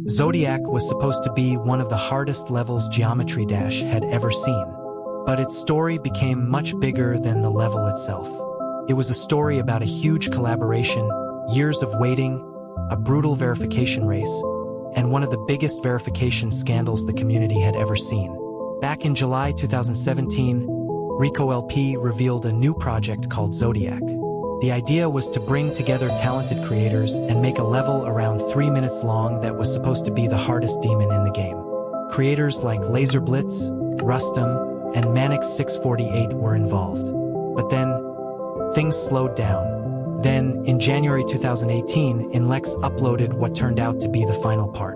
Zodiac was supposed to be one of the hardest levels Geometry Dash had ever seen, but its story became much bigger than the level itself. It was a story about a huge collaboration, years of waiting, a brutal verification race, and one of the biggest verification scandals the community had ever seen. Back in July 2017, Rico LP revealed a new project called Zodiac. The idea was to bring together talented creators and make a level around 3 minutes long that was supposed to be the hardest demon in the game. Creators like Laser Blitz, Rustum, and Manix648 were involved. But then, things slowed down. Then, in January 2018, Inlex uploaded what turned out to be the final part.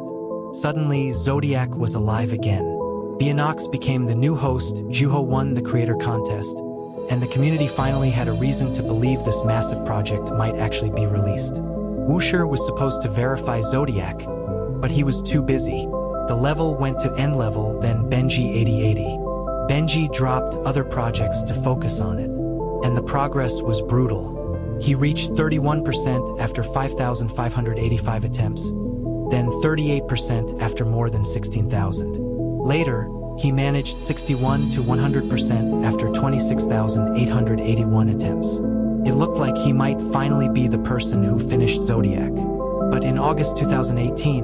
Suddenly, Zodiac was alive again. Bionox became the new host, Juho won the creator contest, and the community finally had a reason to believe this massive project might actually be released. Wusher was supposed to verify Zodiac, but he was too busy. The level went to end level, then Benji 8080. Benji dropped other projects to focus on it, and the progress was brutal. He reached 31% after 5,585 attempts, then 38% after more than 16,000. Later, he managed 61 to 100% after 26,881 attempts. It looked like he might finally be the person who finished Zodiac. But in August 2018,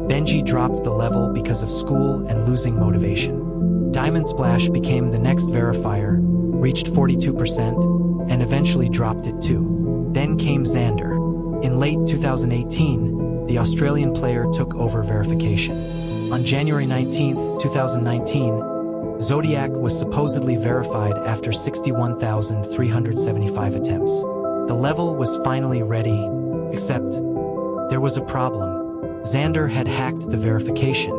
Benji dropped the level because of school and losing motivation. Diamond Splash became the next verifier, reached 42%, and eventually dropped it too. Then came Xander. In late 2018, the Australian player took over verification. On January 19, 2019, Zodiac was supposedly verified after 61,375 attempts. The level was finally ready, except there was a problem. Xander had hacked the verification.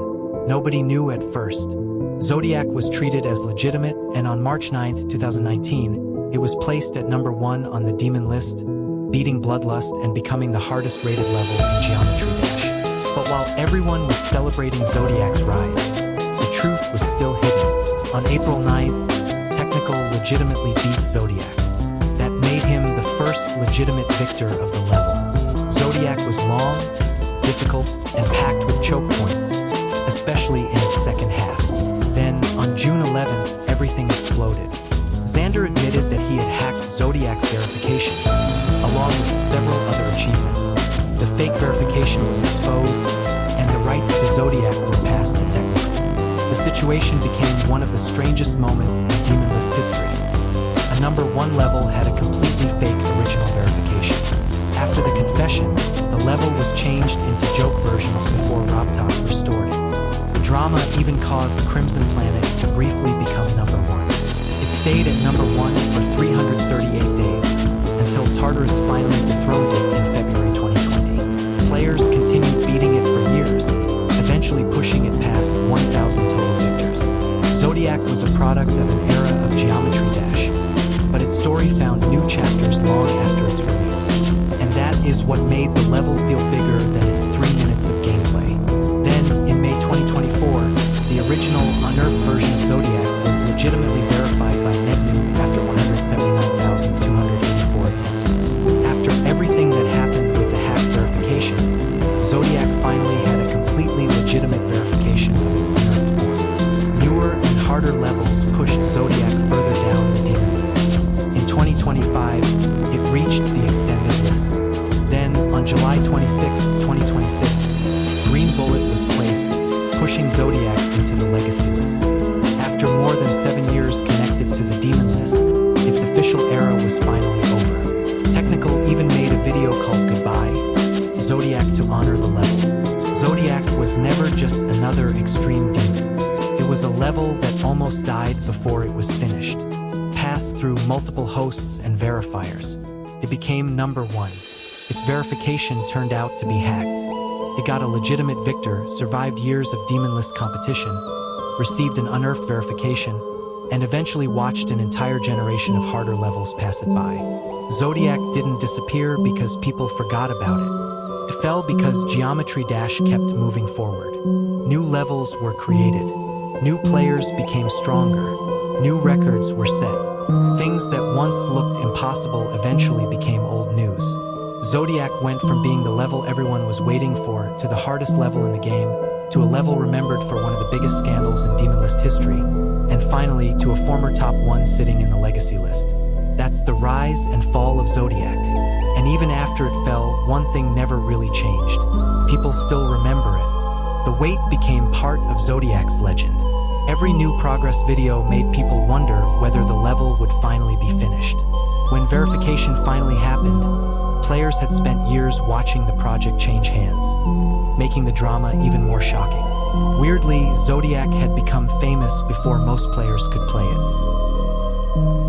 Nobody knew at first. Zodiac was treated as legitimate, and on March 9, 2019, it was placed at number 1 on the Demonlist, beating Bloodlust and becoming the hardest rated level in Geometry Dash. But while everyone was celebrating Zodiac's rise, the truth was still hidden. On April 9th, Technical legitimately beat Zodiac. That made him the first legitimate victor of the level. Zodiac was long, difficult, and packed with choke points, especially in its second half. Then, on June 11th, everything exploded. Xander admitted that he had hacked Zodiac's verification, along with several other achievements. The fake verification was exposed, and the rights to Zodiac were passed to Technical. The situation became one of the strangest moments in Demonlist history. A number 1 level had a completely fake original verification. After the confession, the level was changed into joke versions before Robtop restored it. The drama even caused Crimson Planet to briefly become number 1. It stayed at number 1 for 338 days, until Tartarus finally dethroned it in February 2020. Players continued beating it for years, eventually pushing it past 1,000 total victors. Zodiac was a product of an era of Geometry Dash, but its story found new chapters long after its release. And that is what made the level feel bigger than its 3 minutes of gameplay. Then, in May 2024, the original unearthed version of Zodiac was legitimately verified by NetNew after 179,284 attempts. After everything that happened with the hacked verification, Zodiac finally had a completely legitimate verification of its unearthed form. Newer and harder levels pushed Zodiac further down the demon list. In 2025, it reached the extended list. Then, on July 26, 2026, Green Bullet was placed, pushing Zodiac into the legacy list. After more than 7 years connected to the demon list, its official era was finally over. Technical even made a video called Goodbye, Zodiac to honor the level. Zodiac was never just another extreme demon. It was a level that almost died before it was finished. Passed through multiple hosts and verifiers, it became number 1. Its verification turned out to be hacked. It got a legitimate victor, survived years of Demonlist competition, received an unearthed verification, and eventually watched an entire generation of harder levels pass it by. Zodiac didn't disappear because people forgot about it. It fell because Geometry Dash kept moving forward. New levels were created. New players became stronger. New records were set. Things that once looked impossible eventually became old news. Zodiac went from being the level everyone was waiting for to the hardest level in the game, to a level remembered for one of the biggest scandals in Demonlist history, and finally to a former top 1 sitting in the legacy list. That's the rise and fall of Zodiac. And even after it fell, one thing never really changed. People still remember it. The wait became part of Zodiac's legend. Every new progress video made people wonder whether the level would finally be finished. When verification finally happened, players had spent years watching the project change hands, making the drama even more shocking. Weirdly, Zodiac had become famous before most players could play it.